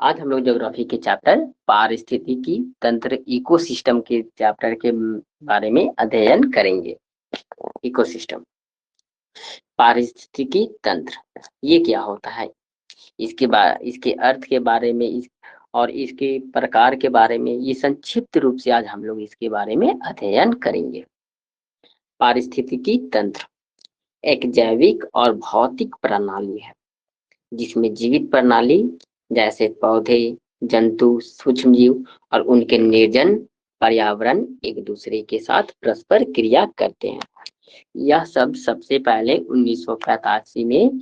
आज हम लोग ज्योग्राफी के चैप्टर पारिस्थितिकी तंत्र इकोसिस्टम के चैप्टर के बारे में अध्ययन करेंगे। इकोसिस्टम, पारिस्थितिकी तंत्र ये क्या होता है, इसके अर्थ के बारे में और इसके प्रकार के बारे में ये संक्षिप्त रूप से आज हम लोग इसके बारे में अध्ययन करेंगे। पारिस्थितिकी तंत्र एक जैविक और भौतिक प्रणाली है जिसमें जीवित प्रणाली जैसे पौधे, जंतु, सूक्ष्मजीव और उनके निर्जन पर्यावरण एक दूसरे के साथ परस्पर क्रिया करते हैं। यह सब सबसे पहले 1985 में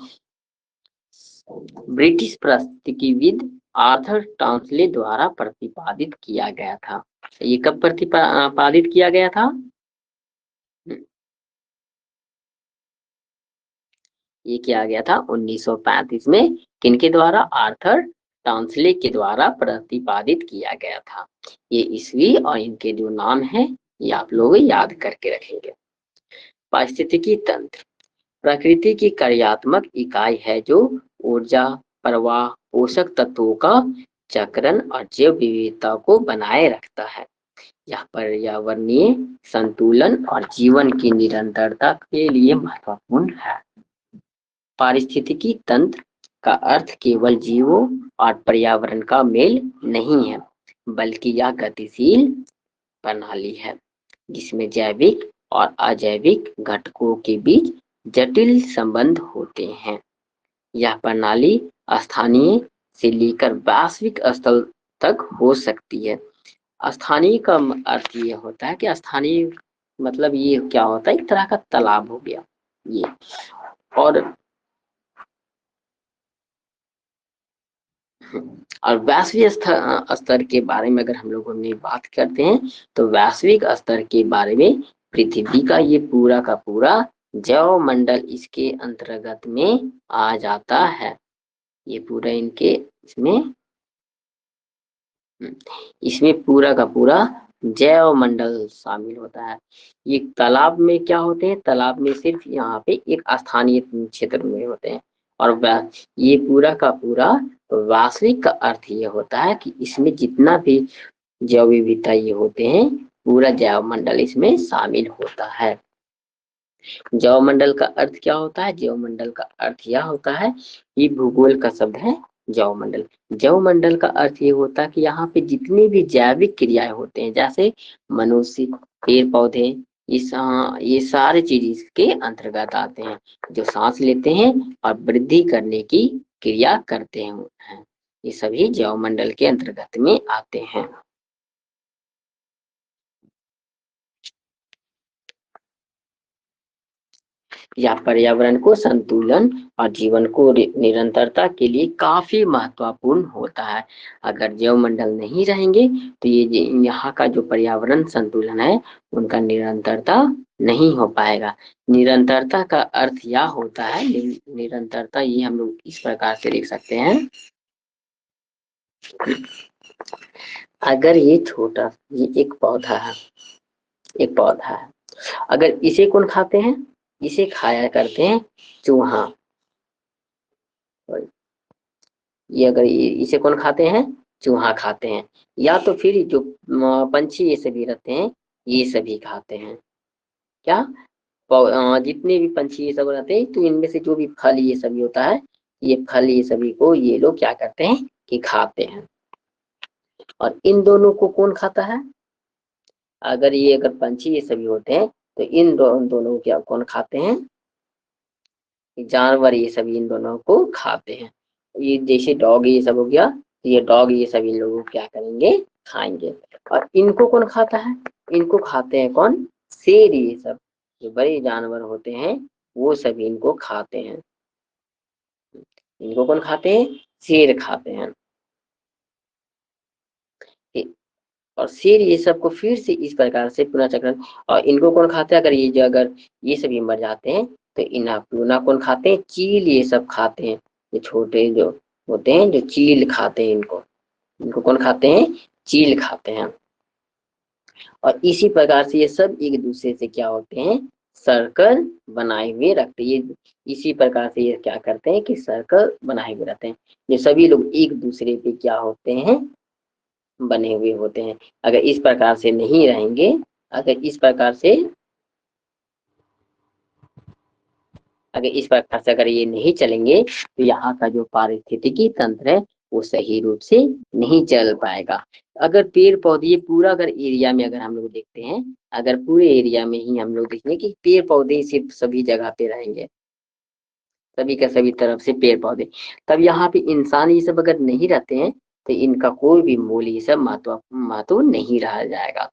ब्रिटिश पारिस्थितिकीविद आर्थर टॉन्सले द्वारा प्रतिपादित किया गया था। ये कब प्रतिपादित किया गया था? ये किया गया था 1935 में। किनके द्वारा? आर्थर टॉन्सले के द्वारा प्रतिपादित किया गया था। ये ईस्वी और इनके जो नाम है ये आप लोग याद करके रखेंगे। पारिस्थितिकी तंत्र प्रकृति की कार्यात्मक इकाई है जो ऊर्जा प्रवाह, पोषक तत्वों का चक्रण और जैव विविधता को बनाए रखता है। यह पर्यावरणीय संतुलन और जीवन की निरंतरता के लिए महत्वपूर्ण है। पारिस्थितिकी तंत्र का अर्थ केवल जीवों और पर्यावरण का मेल नहीं है, बल्कि यह गतिशील प्रणाली है जिसमें जैविक और अजैविक घटकों के बीच जटिल संबंध होते हैं। यह प्रणाली स्थानीय से लेकर वैश्विक स्तर तक हो सकती है। स्थानीय का अर्थ ये होता है कि स्थानीय मतलब ये क्या होता है, एक तरह का तालाब हो गया ये। और वैश्विक स्तर के बारे में अगर हम लोगों ने बात करते हैं तो वैश्विक स्तर के बारे में पृथ्वी का ये पूरा का पूरा जैव मंडल इसके अंतर्गत में आ जाता है। ये पूरा इनके इसमें पूरा का पूरा जैव मंडल शामिल होता है। ये तालाब में क्या होते हैं? तालाब में सिर्फ यहाँ पे एक स्थानीय क्षेत्र में होते हैं। और ये पूरा का पूरा वास्तविक का अर्थ ये होता है कि इसमें जितना भी जैव विविधता ये होते हैं पूरा जैव मंडल इसमें शामिल होता है। जैव मंडल का अर्थ क्या होता है? जैव मंडल का अर्थ यह होता है, ये भूगोल का शब्द है जैव मंडल। जैव मंडल का अर्थ ये होता है कि यहाँ पे जितनी भी जैविक क्रियाएं होते हैं जैसे मनुष्य, पेड़ पौधे, ये सारे चीज इसके अंतर्गत आते हैं जो सांस लेते हैं और वृद्धि करने की क्रिया करते हैं। ये सभी जैव मंडल के अंतर्गत में आते हैं। या पर्यावरण को संतुलन और जीवन को निरंतरता के लिए काफी महत्वपूर्ण होता है। अगर जैव मंडल नहीं रहेंगे तो ये यहाँ का जो पर्यावरण संतुलन है उनका निरंतरता नहीं हो पाएगा। निरंतरता का अर्थ यह होता है, निरंतरता ये हम लोग इस प्रकार से देख सकते हैं। अगर ये छोटा ये एक पौधा है, अगर इसे कौन खाते हैं? इसे खाया करते हैं चूहा। ये अगर इसे कौन खाते हैं? चूहा खाते हैं। या तो फिर जो पंछी ये सभी रहते हैं ये सभी खाते हैं। क्या जितने भी पंछी ये सब रहते हैं तो इनमें से जो भी फल ये सभी होता है, ये फल ये सभी को ये लोग क्या करते हैं कि खाते हैं। और इन दोनों को कौन खाता है? अगर पंछी ये सभी होते हैं तो इन दोनों क्या कौन खाते हैं? जानवर ये सभी इन दोनों को खाते हैं। ये जैसे डॉग ये सब हो गया, ये डॉग ये सभी लोग क्या करेंगे? खाएंगे। और इनको कौन खाता है? इनको खाते हैं कौन? शेर। ये सब जो बड़े जानवर होते हैं वो सभी इनको खाते हैं। इनको कौन खाते हैं? शेर खाते हैं। और शेर ये सबको फिर से इस प्रकार से पुनः चक्रण। और इनको कौन खाते हैं? अगर ये सभी मर जाते हैं तो इन्हें कौन खाते हैं? चील ये सब खाते हैं। ये छोटे जो होते हैं जो चील खाते हैं, इनको कौन खाते हैं? चील खाते हैं। और इसी प्रकार से ये सब एक दूसरे से क्या होते हैं? सर्कल बनाए हुए रखते हैं। ये इसी प्रकार से ये क्या करते हैं कि सर्कल बनाए हुए रहते हैं। ये सभी लोग एक दूसरे पे क्या होते हैं, बने हुए होते हैं। अगर इस प्रकार से नहीं रहेंगे, अगर इस प्रकार से अगर ये नहीं चलेंगे तो यहाँ का जो पारिस्थितिकी तंत्र है वो सही रूप से नहीं चल पाएगा। अगर पेड़ पौधे ये पूरा अगर एरिया में अगर हम लोग देखते हैं, अगर पूरे एरिया में ही हम लोग देखेंगे कि पेड़ पौधे सिर्फ सभी जगह पे रहेंगे, सभी का सभी तरफ से पेड़ पौधे, तब यहाँ पे इंसान ये सब अगर नहीं रहते हैं तो इनका कोई भी मूल्य ये सब महत्व नहीं रह जाएगा।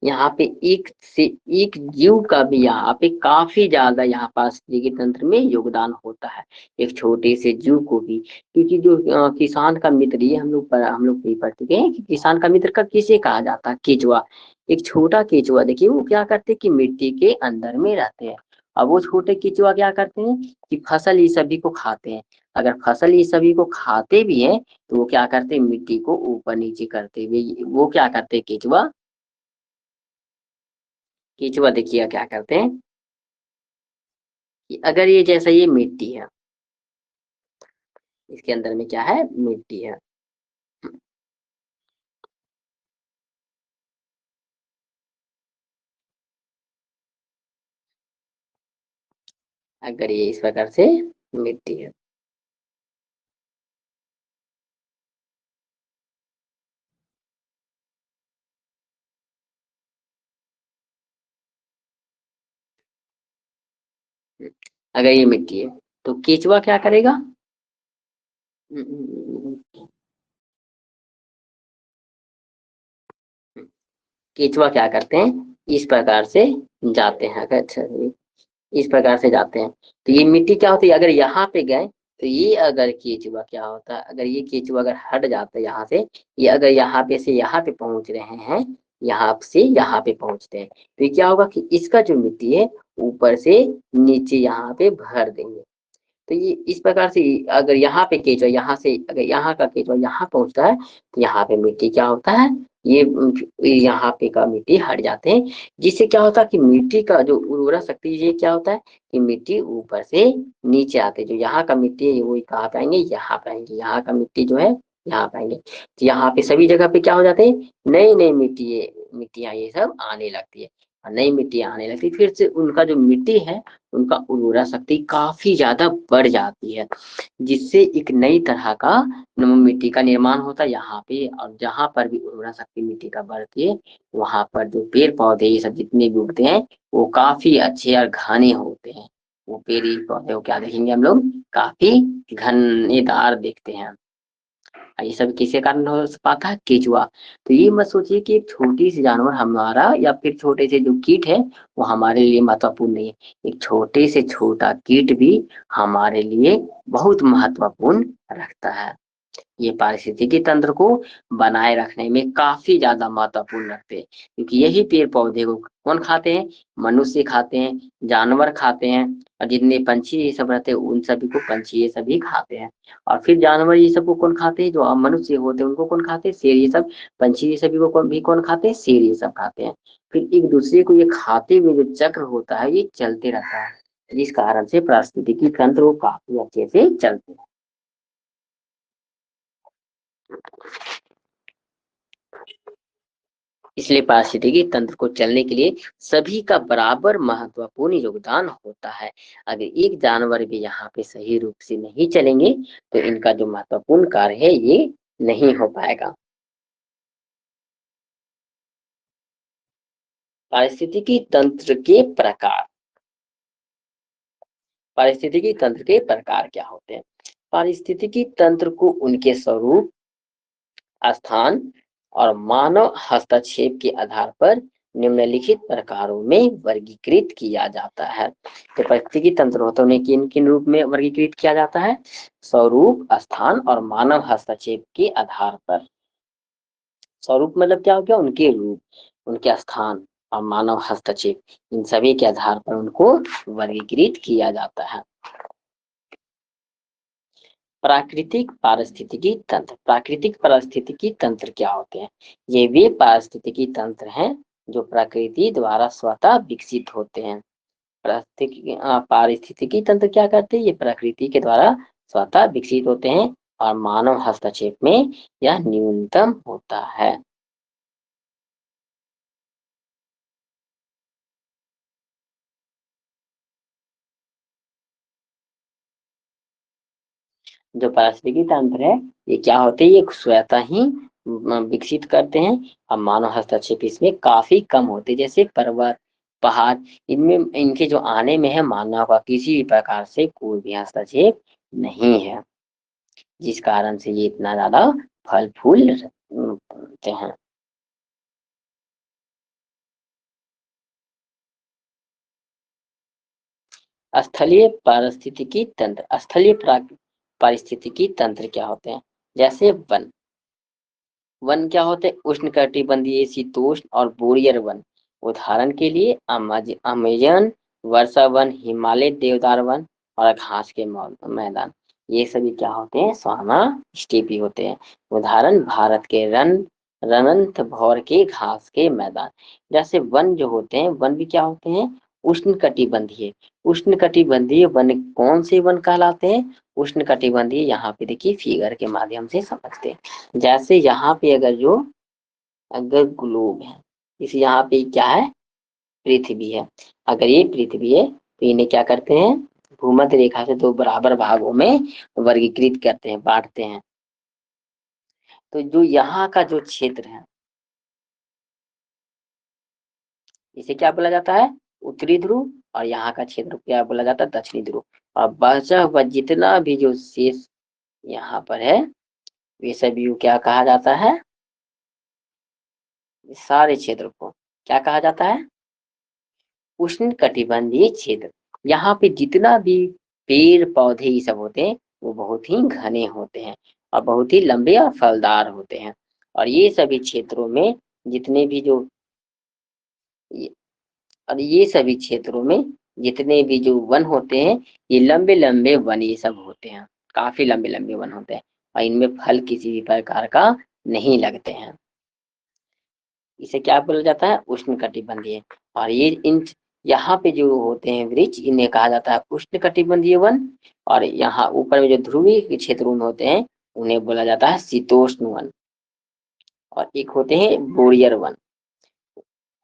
यहाँ पे एक से एक जीव का भी यहाँ पे काफी ज्यादा यहाँ पारिस्थितिकी तंत्र में योगदान होता है, एक छोटे से जीव को भी। क्योंकि जो किसान का मित्र, ये हम लोग भी पढ़ चुके हैं कि किसान का मित्र का किसे कहा जाता है, केचुआ। एक छोटा केचुआ, देखिए वो क्या करते हैं कि मिट्टी के अंदर में रहते हैं। अब वो छोटे केचुआ क्या करते हैं कि फसल ये सभी को खाते हैं। अगर फसल ये सभी को खाते भी हैं तो वो क्या करते हैं, मिट्टी को ऊपर नीचे करते हुए वो क्या करते हैं, केचुआ केचुआ देखिए क्या करते हैं कि अगर ये जैसा ये मिट्टी है, इसके अंदर में क्या है, मिट्टी है। अगर ये इस प्रकार से मिट्टी है, अगर ये मिट्टी है तो केचुआ क्या करेगा, केचुआ क्या करते हैं, इस प्रकार से जाते हैं। अगर अच्छा, इस प्रकार से जाते हैं तो ये मिट्टी क्या होती है, अगर यहाँ पे गए तो ये अगर केचुआ क्या होता है, अगर ये केचुआ अगर हट जाता है यहाँ से, ये अगर यहाँ पे से यहाँ पे पहुंच रहे हैं, यहाँ से यहाँ पे पहुंचते हैं तो ये क्या होगा कि इसका जो मिट्टी है ऊपर से नीचे यहाँ पे भर देंगे। तो ये इस प्रकार से अगर यहाँ पे केचुआ यहाँ से अगर यहाँ का केचुआ यहाँ पहुंचता है तो यहाँ पे मिट्टी क्या होता है, ये यहाँ पे का मिट्टी हट जाते हैं। जिससे क्या होता है कि मिट्टी का जो उर्वरा शक्ति, ये क्या होता है कि मिट्टी ऊपर से नीचे आते, जो यहाँ का मिट्टी है वो कहाँ पाएंगे, यहाँ पाएंगे, यहाँ का मिट्टी जो है यहाँ पाएंगे। तो यहाँ पे सभी जगह पे क्या हो जाते हैं, नई नई मिट्टियाँ ये सब आने लगती है। और नई मिट्टी आने लगती है, फिर से उनका जो मिट्टी है उनका उर्वरा शक्ति काफी ज्यादा बढ़ जाती है, जिससे एक नई तरह का मिट्टी का निर्माण होता है यहाँ पे। और जहां पर भी उर्वरा शक्ति मिट्टी का बढ़ती है वहां पर जो पेड़ पौधे ये सब जितने भी उगते हैं वो काफी अच्छे और घने होते हैं। वो पेड़ पौधे को क्या देखेंगे हम लोग, काफी घनेदार देखते हैं। ये सब किसके कारण हो पाता है, केचुआ। तो ये मत सोचिए कि एक छोटी सी जानवर हमारा या फिर छोटे से जो कीट है वो हमारे लिए महत्वपूर्ण नहीं है। एक छोटे से छोटा कीट भी हमारे लिए बहुत महत्वपूर्ण रखता है। ये पारिस्थितिकी तंत्र को बनाए रखने में काफी ज्यादा महत्वपूर्ण रखते हैं, क्योंकि यही पेड़ पौधे को कौन खाते हैं, मनुष्य खाते हैं, जानवर खाते हैं, और जितने पंछी ये सब रहते हैं उन सभी को पंछी ये सभी खाते हैं। और फिर जानवर ये सब को कौन खाते हैं, जो मनुष्य होते हैं उनको कौन खाते हैं, शेर ये सब। पंछी ये सभी को कौन खाते हैं, शेर ये सब खाते हैं। फिर एक दूसरे को ये खाते हुए जो चक्र होता है ये चलते रहता है, जिस कारण से पारिस्थितिकी तंत्र वो काफी अच्छे से चलते हैं। इसलिए पारिस्थितिकी तंत्र को चलने के लिए सभी का बराबर महत्वपूर्ण योगदान होता है। अगर एक जानवर भी यहाँ पे सही रूप से नहीं चलेंगे तो इनका जो महत्वपूर्ण कार्य है ये नहीं हो पाएगा। पारिस्थितिकी तंत्र के प्रकार, पारिस्थितिकी तंत्र के प्रकार क्या होते हैं। पारिस्थितिकी तंत्र को उनके स्वरूप, स्थान और मानव हस्तक्षेप के आधार पर निम्नलिखित प्रकारों में वर्गीकृत किया जाता है। तो पारिस्थितिकी तंत्र होते हैं, उन्हें किन किन रूप में वर्गीकृत किया जाता है, स्वरूप, स्थान और मानव हस्तक्षेप के आधार पर। स्वरूप मतलब क्या हो गया, उनके रूप, उनके स्थान और मानव हस्तक्षेप, इन सभी के आधार पर उनको वर्गीकृत किया जाता है। प्राकृतिक पारिस्थितिकी तंत्र, प्राकृतिक पारिस्थितिकी तंत्र क्या होते हैं, ये वे पारिस्थितिकी तंत्र हैं जो प्रकृति द्वारा स्वतः विकसित होते हैं। पारिस्थितिकी तंत्र क्या करते हैं? ये प्रकृति के द्वारा स्वतः विकसित होते हैं और मानव हस्तक्षेप में यह न्यूनतम होता है। जो पारिस्थितिकी तंत्र है ये क्या होते हैं? ये स्वतः ही विकसित करते हैं और मानव हस्तक्षेप इसमें काफी कम होते हैं। जैसे पर्वत, पहाड़, इनमें इनके जो आने में है मानव का किसी भी प्रकार से कोई भी हस्तक्षेप नहीं है, जिस कारण से ये इतना ज्यादा फल फूल पाते हैं। स्थलीय पारिस्थितिकी तंत्र, पारिस्थितिकी तंत्र क्या होते हैं? जैसे वन, वन क्या होते हैं? उष्णकटिबंधीय, शीतोष्ण और बोरियर वन। उदाहरण के लिए अमेजन वर्षा वन, हिमालय देवदार वन और घास के मैदान, ये सभी क्या होते हैं? सवाना स्टेपी होते हैं। उदाहरण भारत के रणथंभौर के घास के मैदान। जैसे वन जो होते हैं, वन भी क्या होते हैं? उष्णकटिबंधीय। उष्णकटिबंधीय वन कौन से वन कहलाते हैं? उष्णकटिबंधीय, यहाँ पे देखिए फिगर के माध्यम से समझते हैं। जैसे यहाँ पे अगर ग्लोब है, इस यहाँ पे क्या है? पृथ्वी है। अगर ये पृथ्वी है तो इन्हें क्या करते हैं? भूमध्य रेखा से दो बराबर भागों में वर्गीकृत करते हैं, बांटते हैं। तो जो यहाँ का जो क्षेत्र है इसे क्या बोला जाता है? उत्तरी ध्रुव। और यहाँ का क्षेत्र क्या बोला जाता है? दक्षिणी ध्रुव। और बचा हुआ जितना भी जो शेष यहाँ पर है वे सभी को क्या कहा जाता है? इस सारे क्षेत्र को क्या कहा जाता है? उष्ण कटिबंधीय क्षेत्र। यहाँ पे जितना भी पेड़ पौधे ये सब होते हैं वो बहुत ही घने होते हैं और बहुत ही लंबे और फलदार होते हैं। और ये सभी क्षेत्रों में जितने भी जो ये- और ये सभी क्षेत्रों में जितने भी जो वन होते हैं ये लंबे लंबे वन ये सब होते हैं, काफी लंबे लंबे वन होते हैं और इनमें फल किसी भी प्रकार का नहीं लगते हैं। इसे क्या बोला जाता है? उष्णकटिबंधीय। और ये इन यहाँ पे जो होते हैं वृक्ष इन्हें कहा जाता है उष्णकटिबंधीय वन। और यहाँ ऊपर में जो ध्रुवीय के क्षेत्रों में होते हैं उन्हें बोला जाता है शीतोष्ण वन। और एक होते हैं बोरियर वन।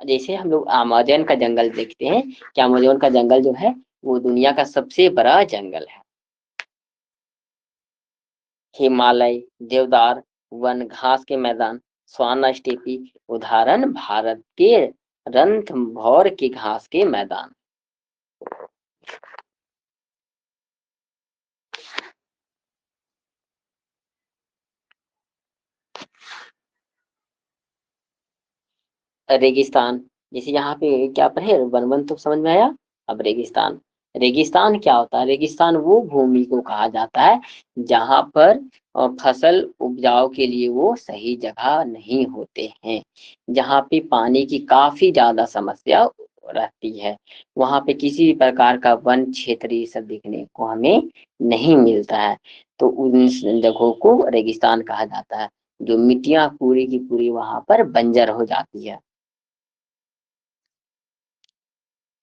जैसे हम लोग अमेज़न का जंगल देखते हैं कि अमेज़न का जंगल जो है वो दुनिया का सबसे बड़ा जंगल है। हिमालय देवदार वन, घास के मैदान, स्वाना स्टेपी। उदाहरण भारत के रणथंभौर के घास के मैदान। रेगिस्तान, जैसे यहाँ पे क्या पर है? वन वन तो समझ में आया। अब रेगिस्तान, रेगिस्तान क्या होता है? रेगिस्तान वो भूमि को कहा जाता है जहाँ पर फसल उपजाऊ के लिए वो सही जगह नहीं होते हैं, जहाँ पे पानी की काफी ज्यादा समस्या रहती है। वहां पे किसी भी प्रकार का वन क्षेत्र ये सब देखने को हमें नहीं मिलता है। तो उन जगहों को रेगिस्तान कहा जाता है, जो मिट्टियां पूरी की पूरी वहां पर बंजर हो जाती है।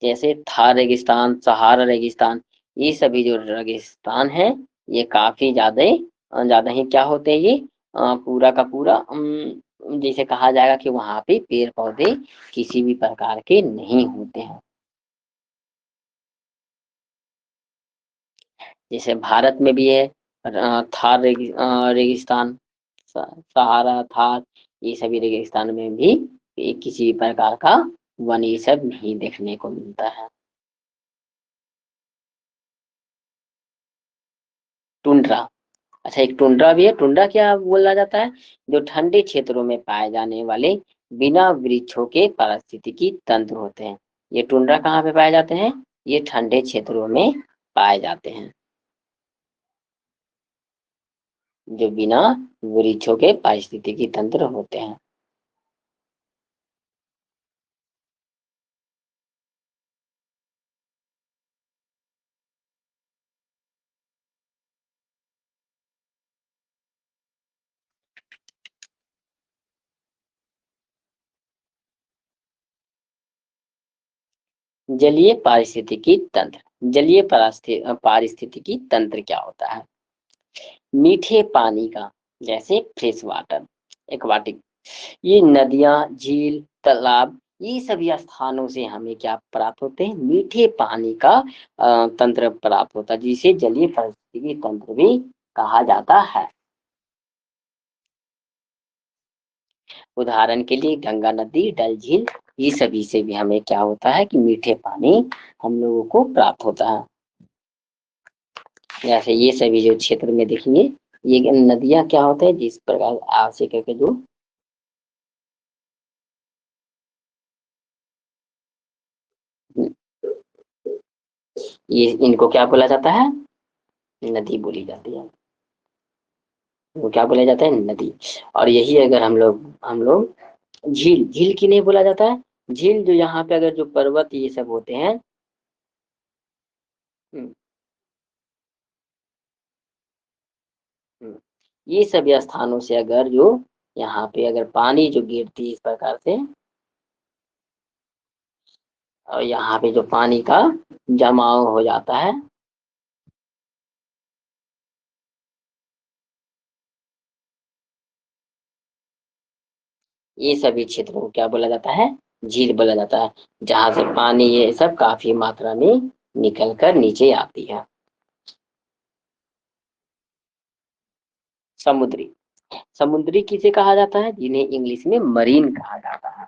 जैसे थार रेगिस्तान, सहारा रेगिस्तान, ये सभी जो रेगिस्तान है ये काफी ज्यादा ही क्या होते हैं? ये पूरा का पूरा जैसे कहा जाएगा कि वहां पे पेड़ पौधे किसी भी प्रकार के नहीं होते हैं। जैसे भारत में भी है थार रेगिस्तान, सहारा, थार, ये सभी रेगिस्तान में भी किसी भी प्रकार का वन ये सब नहीं देखने को मिलता है। टुंड्रा, अच्छा एक टुंड्रा भी है। टुंड्रा क्या बोला जाता है? जो ठंडे क्षेत्रों में पाए जाने वाले बिना वृक्षों के पारिस्थितिकी तंत्र होते हैं। ये टुंड्रा कहाँ पे पाए जाते हैं? ये ठंडे क्षेत्रों में पाए जाते हैं, जो बिना वृक्षों के पारिस्थितिकी तंत्र होते हैं। जलीय पारिस्थितिकी तंत्र। जलीय पारिस्थितिकी तंत्र क्या होता है? मीठे पानी का, जैसे फ्रेश वाटर, एक्वाटिक, ये नदियां, झील, तालाब, ये सभी स्थानों से हमें क्या प्राप्त होते हैं? मीठे पानी का तंत्र प्राप्त होता है, जिसे जलीय पारिस्थितिकी तंत्र भी कहा जाता है। उदाहरण के लिए गंगा नदी, डल झील, ये सभी से भी हमें क्या होता है कि मीठे पानी हम लोगों को प्राप्त होता है। जैसे ये सभी जो क्षेत्र में देखेंगे, ये नदियां क्या होते हैं, जिस प्रकार आवश्यक है कि जो ये इनको क्या बोला जाता है? नदी बोली जाती है। वो क्या बोला जाता है? नदी। और यही अगर हम लोग झील, झील की नहीं बोला जाता है? झील जो यहाँ पे अगर जो पर्वत ये सब होते हैं, हम्म, हम्म, ये सभी स्थानों से अगर जो यहाँ पे अगर पानी जो गिरती है इस प्रकार से, और यहाँ पे जो पानी का जमाव हो जाता है, ये सभी क्षेत्रों को क्या बोला जाता है? झील बोला जाता है, जहां से पानी ये सब काफी मात्रा में निकल कर नीचे आती है। समुद्री, समुद्री किसे कहा जाता है? जिन्हें इंग्लिश में मरीन कहा जाता है।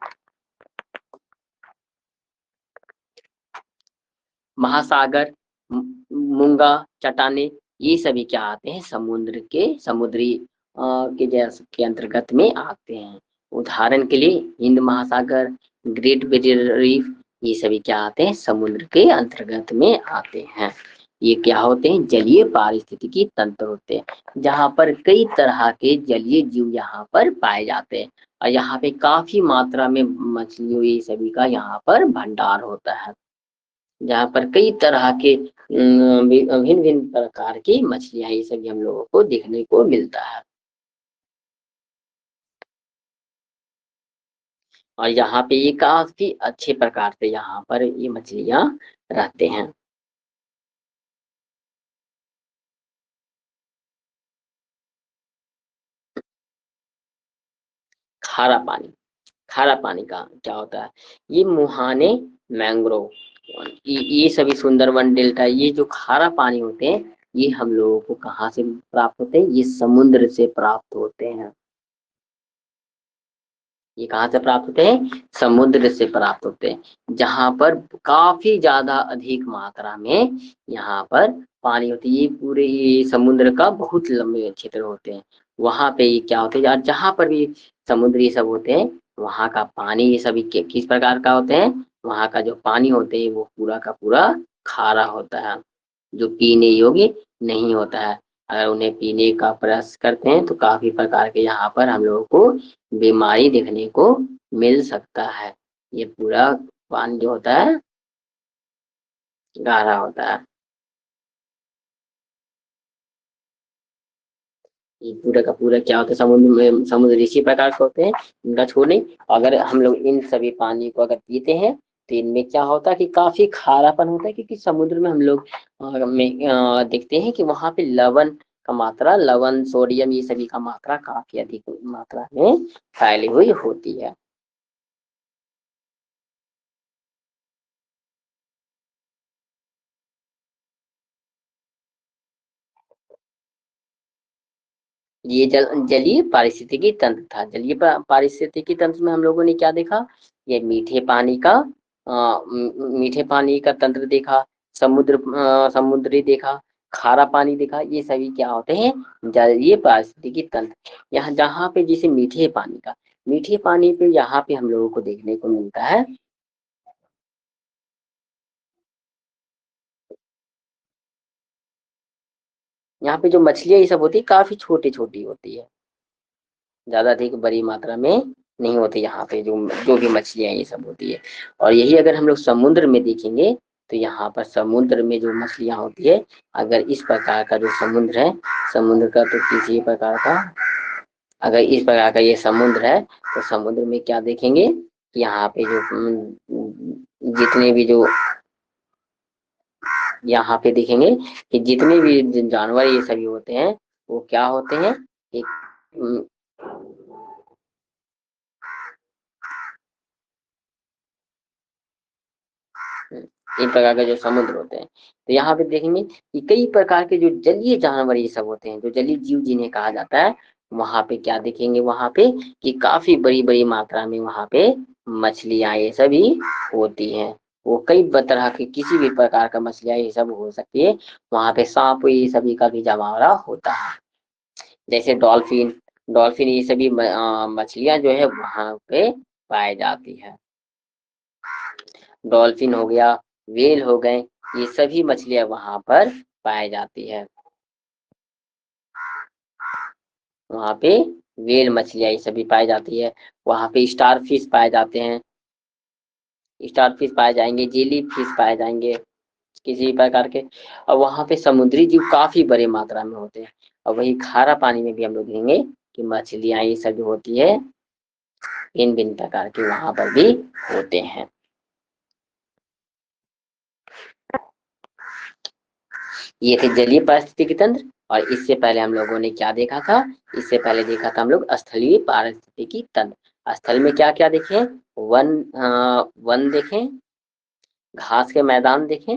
महासागर, मूंगा, चट्टाने, ये सभी क्या आते हैं? समुद्र के समुद्री के जैसे के अंतर्गत में आते हैं। उदाहरण के लिए हिंद महासागर, ग्रेट बैरियर रीफ, ये सभी क्या आते हैं? समुद्र के अंतर्गत में आते हैं। ये क्या होते हैं? जलीय पारिस्थितिकी तंत्र होते हैं, जहाँ पर कई तरह के जलीय जीव यहाँ पर पाए जाते हैं, और यहाँ पे काफी मात्रा में मछलियों ये सभी का यहाँ पर भंडार होता है, जहाँ पर कई तरह के भिन्न भिन्न प्रकार की मछलियां ये सभी हम लोगों को देखने को मिलता है। और यहाँ पे ये काफी अच्छे प्रकार से यहाँ पर ये मछलियां रहते हैं। खारा पानी, खारा पानी का क्या होता है? ये मुहाने, मैंग्रोव, ये सभी सुंदरवन डेल्टा, ये जो खारा पानी होते हैं, ये हम लोगों को कहाँ से प्राप्त होते हैं? ये समुद्र से प्राप्त होते हैं। ये कहाँ से प्राप्त होते हैं? समुद्र से प्राप्त होते हैं, जहाँ पर काफी ज्यादा अधिक मात्रा में यहाँ पर पानी होती है। ये पूरे ये समुद्र का बहुत लंबे क्षेत्र होते हैं। वहां पे ये क्या होते हैं, और जहाँ पर भी समुद्री सब होते हैं, वहां का पानी ये सभी किस प्रकार का होते हैं? वहां का जो पानी होते हैं वो पूरा का पूरा खारा होता है, जो पीने योग्य नहीं होता है। अगर उन्हें पीने का प्रयास करते हैं तो काफी प्रकार के यहाँ पर हम लोगों को बीमारी देखने को मिल सकता है। ये पूरा पानी जो होता है गाढ़ा होता है। ये पूरा का पूरा क्या होता है? समुद्र में समुद्र इसी प्रकार के होते हैं, इनका छोड़ नहीं। अगर हम लोग इन सभी पानी को अगर पीते हैं तो इनमें क्या होता है कि काफी खारापन होता है, क्योंकि समुद्र में हम लोग देखते हैं कि वहां पे लवण का मात्रा, लवण, सोडियम, ये सभी का मात्रा काफी अधिक मात्रा में फैली हुई होती है। ये जलीय पारिस्थितिकी तंत्र था। जलीय पारिस्थितिकी तंत्र में हम लोगों ने क्या देखा? ये मीठे पानी का मीठे पानी का तंत्र देखा, समुद्री देखा, खारा पानी देखा, ये सभी क्या होते हैं? जलीय पारिस्थितिकी तंत्र। यहाँ जहाँ पे जैसे मीठे पानी का, मीठे पानी पे यहाँ पे हम लोगों को देखने को मिलता है, यहाँ पे जो मछलियां ये सब होती है काफी छोटी छोटी होती है, ज्यादा अधिक बड़ी मात्रा में नहीं होती यहाँ पे जो जो भी मछलियां ये सब होती है। और यही अगर हम लोग समुद्र में देखेंगे तो यहाँ पर समुद्र में जो मछलियां होती है, अगर इस प्रकार का जो समुद्र है, समुद्र का तो किसी प्रकार का, अगर इस प्रकार का ये समुद्र है तो समुद्र में क्या देखेंगे कि यहाँ पे जो जितने भी जो यहाँ पे देखेंगे कि जितने भी जानवर ये सभी होते हैं वो क्या होते हैं, एक इन प्रकार के जो समुद्र होते हैं, तो यहाँ पे देखेंगे कि कई प्रकार के जो जलीय जानवर ये सब होते हैं, जो जलीय जीव जिन्हें कहा जाता है, वहां पे क्या देखेंगे, वहां पे कि काफी बड़ी बड़ी मात्रा में वहां पे मछलियां ये सभी होती हैं। वो कई तरह की किसी भी प्रकार का मछलियां ये सब हो सकती है। वहां पे सांप ये सभी का भी जमावड़ा होता है, जैसे डॉल्फिन, डॉल्फिन ये सभी मछलियां जो है वहां पे पाई जाती है। डॉल्फिन हो गया, व्हेल हो गए, ये सभी मछलियां वहां पर पाई जाती है। वहां पे व्हेल मछलियां ये सभी पाई जाती है। वहां पे स्टार फिश पाए जाते हैं, स्टार फिश पाए जाएंगे, जेली फिश पाए जाएंगे किसी भी प्रकार के। और वहां पे समुद्री जीव काफी बड़े मात्रा में होते हैं। और वही खारा पानी में भी हम लोग देखेंगे कि मछलियां ये सब जो होती है भिन्न भिन्न प्रकार के वहां पर भी होते हैं। ये थे जलीय पारिस्थितिकी तंत्र। और इससे पहले हम लोगों ने क्या देखा था, इससे पहले देखा था हम लोग स्थलीय पारिस्थितिकी तंत्र। स्थल में क्या क्या देखे, वन, वन देखें, घास के मैदान देखें,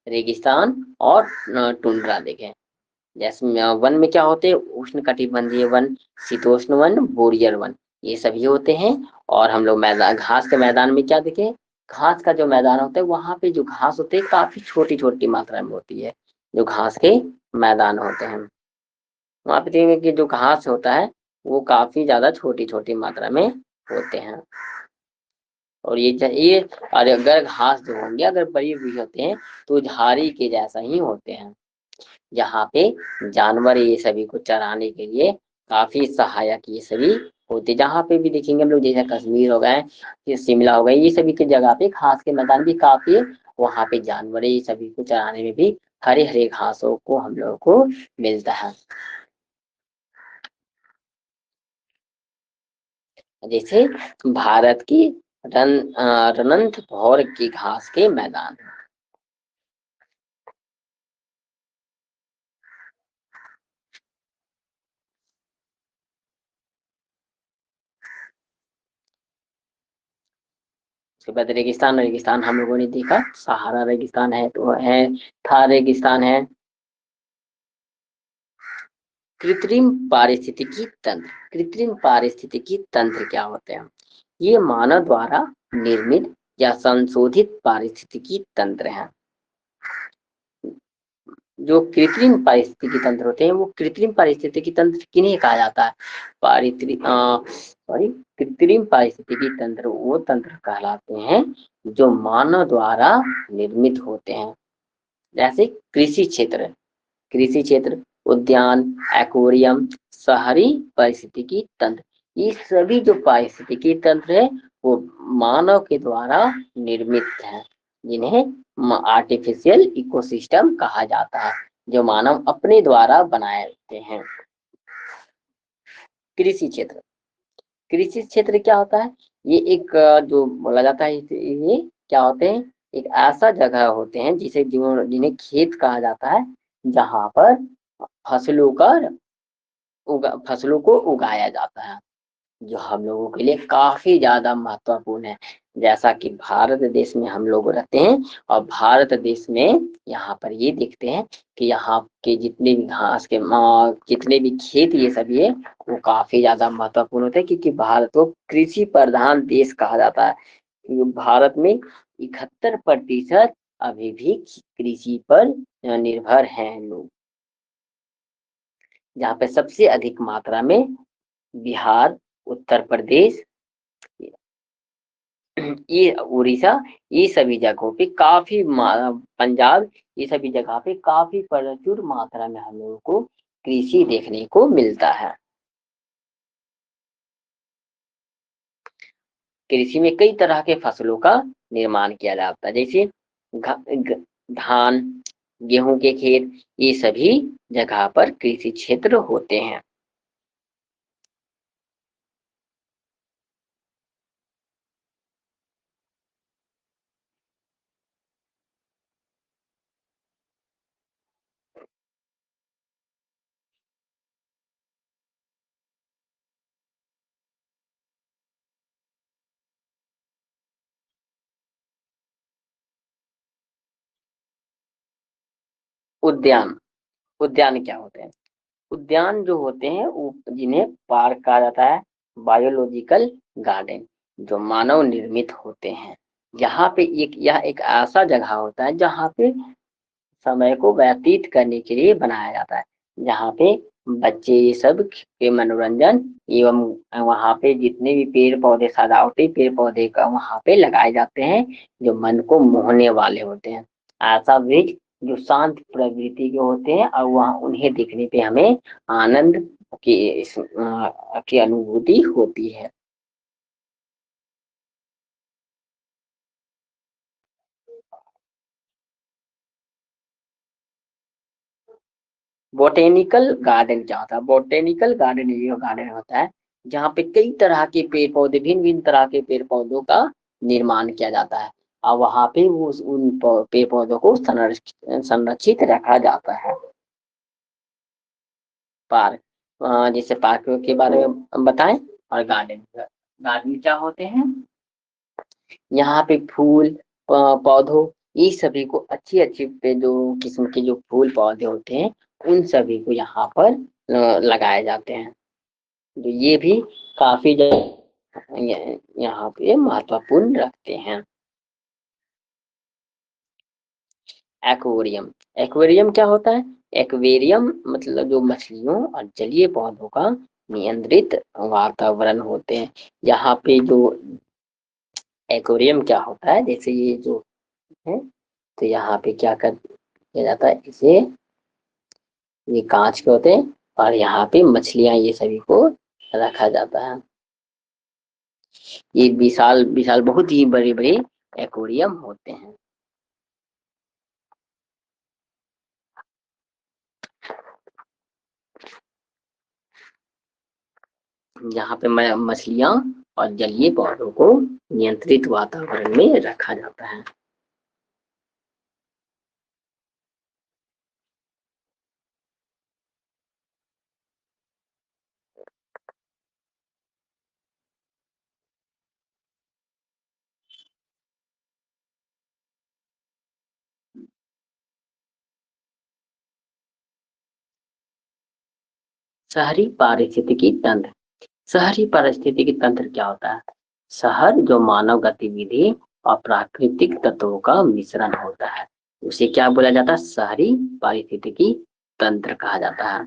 रेगिस्तान और टुंड्रा देखें। जैसे वन में क्या होते हैं, उष्ण कटिबंधीय वन, शीतोष्ण वन, बोरियर वन, ये सभी होते हैं। और हम लोग मैदान, घास के मैदान में क्या देखें, घास का जो मैदान होता है वहां पे जो घास होते हैं काफी छोटी छोटी मात्रा में होती है, जो घास के मैदान होते हैं। वहां पे देखेंगे कि जो घास होता है वो काफी ज्यादा छोटी छोटी मात्रा में होते हैं। और ये और अगर घास जो होंगे अगर बड़ी हुई होते हैं तो झाड़ी के जैसा ही होते हैं, जहाँ पे जानवर ये सभी को चराने के लिए काफी सहायक ये सभी होते। जहाँ पे भी देखेंगे हम लोग, जैसे कश्मीर हो गए, ये शिमला हो गए, ये सभी की जगह पे घास के मैदान भी काफी है। वहाँ पे जानवर ये सभी को चराने में भी हरे हरे घासों को हम लोग को मिलता है। जैसे भारत की रणथंभौर की घास के मैदान। उसके बाद रेगिस्तान, रेगिस्तान हम लोगों ने देखा, सहारा रेगिस्तान है तो है, थार रेगिस्तान है। कृत्रिम पारिस्थितिकी तंत्र, कृत्रिम पारिस्थितिकी तंत्र क्या होते हैं, ये मानव द्वारा निर्मित या संशोधित पारिस्थितिकी तंत्र हैं। जो कृत्रिम पारिस्थितिकी तंत्र होते हैं वो कृत्रिम पारिस्थितिकी तंत्र किन्हें कहा जाता है, सॉरी, कृत्रिम पारिस्थितिकी तंत्र वो तंत्र कहलाते हैं जो मानव द्वारा निर्मित होते हैं। जैसे कृषि क्षेत्र, कृषि क्षेत्र, उद्यान, एक्वेरियम, शहरी पारिस्थितिकी तंत्र, ये सभी जो पारिस्थितिकी तंत्र है वो मानव के द्वारा निर्मित है, जिन्हें आर्टिफिशियल इकोसिस्टम कहा जाता है, जो मानव अपने द्वारा बनाए होते हैं। कृषि क्षेत्र, कृषि क्षेत्र क्या होता है, ये एक जो बोला जाता है ये क्या होते हैं, एक ऐसा जगह होते हैं जिसे जिन्हें खेत कहा जाता है, जहाँ पर फसलों का फसलों को उगाया जाता है, जो हम लोगों के लिए काफी ज्यादा महत्वपूर्ण है। जैसा कि भारत देश में हम लोग रहते हैं, और भारत देश में यहाँ पर ये देखते हैं कि यहाँ के जितने भी घास के जितने भी खेत ये सभी है वो काफी ज्यादा महत्वपूर्ण होते हैं, क्योंकि भारत को कृषि प्रधान देश कहा जाता है। क्योंकि भारत में 71% अभी भी कृषि पर निर्भर हैं लोग, जहाँ पे सबसे अधिक मात्रा में बिहार, उत्तर प्रदेश, ये उड़ीसा, ये सभी जगहों पे काफी पंजाब, ये सभी जगह पे काफी प्रचुर मात्रा में हम लोगों को कृषि देखने को मिलता है। कृषि में कई तरह के फसलों का निर्माण किया जाता है, जैसे धान, गेहूं के खेत, ये सभी जगह पर कृषि क्षेत्र होते हैं। उद्यान। उद्यान क्या होते हैं? उद्यान जो होते हैं वो जिन्हें पार्क कहा जाता है, बायोलॉजिकल गार्डन, जो मानव निर्मित होते हैं। यहाँ पे यह एक ऐसा जगह होता है जहाँ पे समय को व्यतीत करने के लिए बनाया जाता है, जहाँ पे बच्चे ये सब के मनोरंजन एवं वहाँ पे जितने भी पेड़ पौधे, सजावटी पेड़ पौधे का वहाँ पे लगाए जाते हैं, जो मन को मोहने वाले होते हैं। ऐसा वृक्ष जो शांत प्रवृत्ति के होते हैं और वहाँ उन्हें देखने पे हमें आनंद की अनुभूति होती है। बोटेनिकल गार्डन क्या होता है? बोटेनिकल गार्डन ये गार्डन होता है जहाँ पे कई तरह के पेड़ पौधे, भिन्न भिन्न तरह के पेड़ पौधों का निर्माण किया जाता है और वहाँ पे वो उन पेड़ पौधों को संरक्षित रखा जाता है। पार्क, जैसे पार्क के बारे में बताएं। और गार्डन, गार्डन क्या होते हैं? यहाँ पे फूल पौधों, ये सभी को अच्छी अच्छी पे जो किस्म के जो फूल पौधे होते हैं उन सभी को यहाँ पर लगाए जाते हैं। तो ये भी काफी यहाँ पे महत्वपूर्ण रखते हैं। एक्वेरियम, एक्वेरियम क्या होता है? एक्वेरियम मतलब जो मछलियों और जलीय पौधों का नियंत्रित वातावरण होते हैं। यहाँ पे जो एक्वेरियम क्या होता है, जैसे ये जो है, तो यहाँ पे क्या कर किया जाता है, इसे ये कांच के होते हैं और यहाँ पे मछलियां ये सभी को रखा जाता है। ये विशाल विशाल बहुत ही बड़े बड़े एक्वेरियम होते हैं। यहाँ पे मछलियां और जलीय पौधों को नियंत्रित वातावरण में रखा जाता है। शहरी पारिस्थितिकी तंत्र, शहरी पारिस्थितिकी तंत्र क्या होता है? शहर जो मानव गतिविधि और प्राकृतिक तत्वों का मिश्रण होता है, उसे क्या बोला जाता है? शहरी पारिस्थितिकी तंत्र कहा जाता है।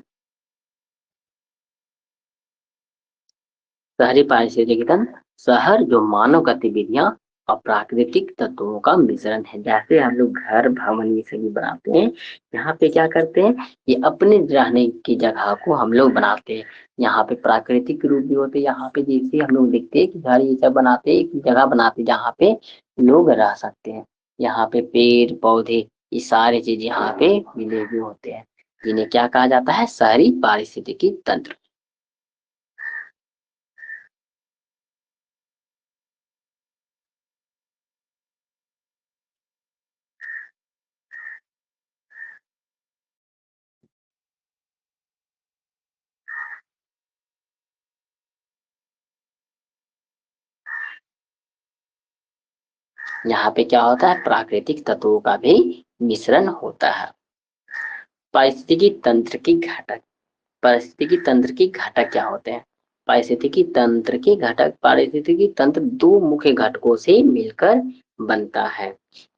शहरी पारिस्थितिकी तंत्र, शहर जो मानव गतिविधियां और प्राकृतिक तत्वों का मिश्रण है। जैसे हम लोग घर भवन ये सभी बनाते हैं, यहाँ पे क्या करते हैं, ये अपने रहने की जगह को हम लोग बनाते हैं। यहाँ पे प्राकृतिक रूप भी होते हैं, यहाँ पे जैसे हम लोग देखते हैं कि घर ये सब बनाते हैं, एक जगह बनाते हैं जहाँ पे लोग रह सकते हैं। यहाँ पे पेड़ पौधे ये सारे चीज यहाँ पे मिले हुए होते हैं, जिन्हें क्या कहा जाता है? शहरी पारिस्थितिकी तंत्र। यहाँ पे क्या होता है? प्राकृतिक तत्वों का भी मिश्रण होता है। पारिस्थितिकी तंत्र की घटक, पारिस्थितिकी तंत्र की घटक क्या होते हैं? पारिस्थितिकी तंत्र के घटक, पारिस्थितिकी तंत्र दो मुख्य घटकों से मिलकर बनता है,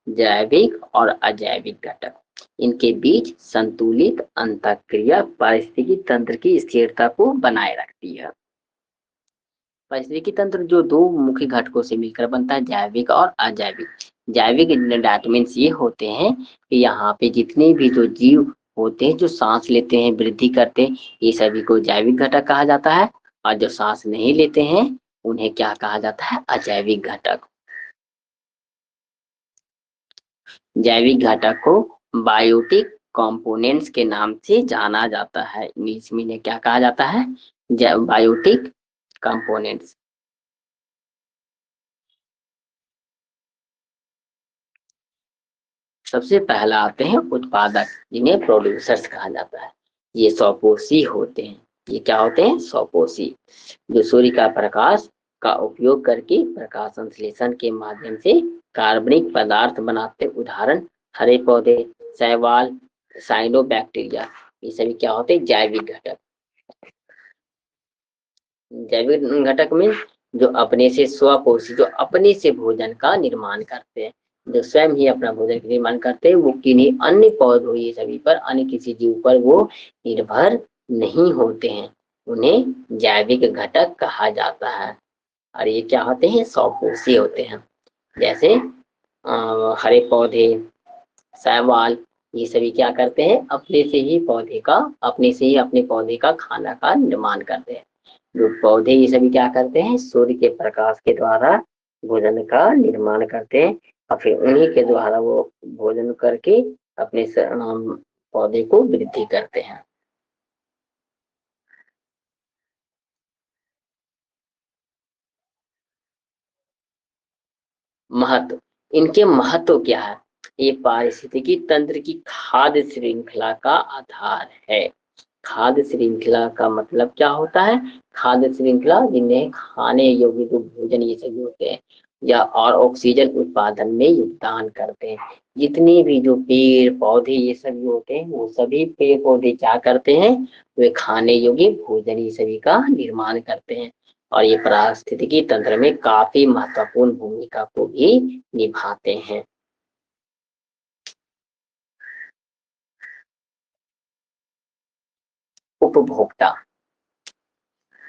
जैविक और अजैविक घटक। इनके बीच संतुलित अंतःक्रिया पारिस्थितिकी तंत्र की स्थिरता को बनाए रखती है। पारिस्थितिकी तंत्र जो दो मुख्य घटकों से मिलकर बनता है, जैविक और अजैविक। जैविक डेट मीन्स ये होते हैं कि यहाँ पे जितने भी जो जीव होते हैं जो सांस लेते हैं, वृद्धि करते हैं, ये सभी को जैविक घटक कहा जाता है। और जो सांस नहीं लेते हैं उन्हें क्या कहा जाता है? अजैविक घटक। जैविक घटक को बायोटिक कंपोनेंट्स के नाम से जाना जाता है। इंग्लिश में इन्हें क्या कहा जाता है? Biotic components. सबसे पहला आते हैं उत्पादक, जिन्हें प्रोड्यूसर्स कहा जाता है। ये स्वपोषी होते हैं। ये क्या होते हैं? स्वपोषी, जो सूर्य का प्रकाश का उपयोग करके प्रकाश संश्लेषण के माध्यम से कार्बनिक पदार्थ बनाते। उदाहरण हरे पौधे, शैवाल, साइनोबैक्टीरिया, ये सभी क्या होते हैं, जैविक घटक। जैविक घटक में जो अपने से स्वपोषी, जो अपने से भोजन का निर्माण करते हैं, जो स्वयं ही अपना भोजन का निर्माण करते हैं, वो किन्हीं अन्य पौधों ये सभी पर, अन्य किसी जीव पर वो निर्भर नहीं होते हैं, उन्हें जैविक घटक कहा जाता है। और ये क्या होते हैं, स्वपोषी होते हैं। जैसे हरे पौधे, शैवाल, ये सभी क्या करते हैं, अपने से ही अपने पौधे का खाना का निर्माण करते हैं। जो पौधे ये सभी क्या करते हैं, सूर्य के प्रकाश के द्वारा भोजन का निर्माण करते हैं, और फिर उन्हीं के द्वारा वो भोजन करके अपने पौधे को वृद्धि करते हैं। महत्व, इनके महत्व क्या है, ये पारिस्थितिकी तंत्र की खाद्य श्रृंखला का आधार है। खाद्य श्रृंखला का मतलब क्या होता है, खाद्य श्रृंखला जिन्हें खाने योग्य जो भोजन ये सभी होते हैं, या और ऑक्सीजन उत्पादन में योगदान करते हैं। जितने भी जो पेड़ पौधे ये सभी होते हैं, वो सभी पेड़ पौधे क्या करते हैं, वे खाने योग्य भोजन ये सभी का निर्माण करते हैं, और ये पारिस्थितिकी तंत्र में काफी महत्वपूर्ण भूमिका को भी निभाते हैं। उपभोक्ता,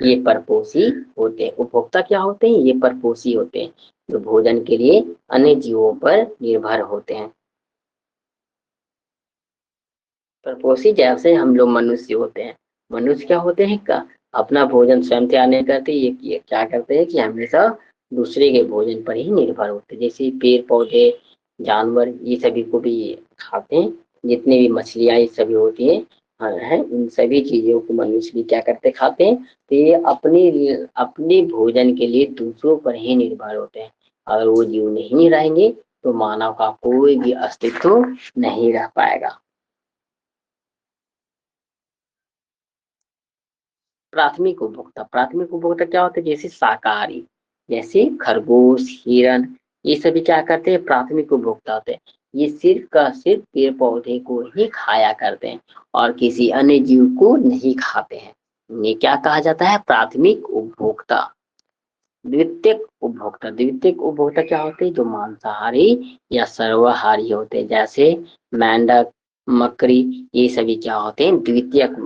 ये परपोषी होते हैं। उपभोक्ता क्या होते हैं, ये परपोषी होते हैं, जो भोजन के लिए अन्य जीवों पर निर्भर होते हैं। परपोषी जैसे हम लोग मनुष्य होते हैं, मनुष्य क्या होते हैं का, अपना भोजन स्वयं तैयार नहीं करते, ये क्या करते हैं कि हमेशा दूसरे के भोजन पर ही निर्भर होते हैं। जैसे पेड़ पौधे, जानवर ये सभी को भी खाते हैं, जितने भी मछलियां ये सभी होती हैं, है इन सभी चीजों को मनुष्य भी क्या करते, खाते हैं। तो ये अपने भोजन के लिए दूसरों पर ही निर्भर होते हैं। अगर वो जीव नहीं रहेंगे तो मानव का कोई भी अस्तित्व नहीं रह पाएगा। प्राथमिक उपभोक्ता क्या होते हैं, जैसे शाकाहारी, जैसे खरगोश, हिरण, ये सभी क्या करते हैं, प्राथमिक उपभोक्ता होते हैं। ये सिर्फ का सिर्फ पेड़ पौधे को ही खाया करते हैं, और किसी अन्य जीव को नहीं खाते हैं। ये क्या कहा जाता है, प्राथमिक उपभोक्ता। द्वितीयक उपभोक्ता क्या होते हैं, जो मांसाहारी या सर्वाहारी होते हैं, जैसे मेंढक, मकड़ी, ये सभी क्या होते हैं, द्वितीयक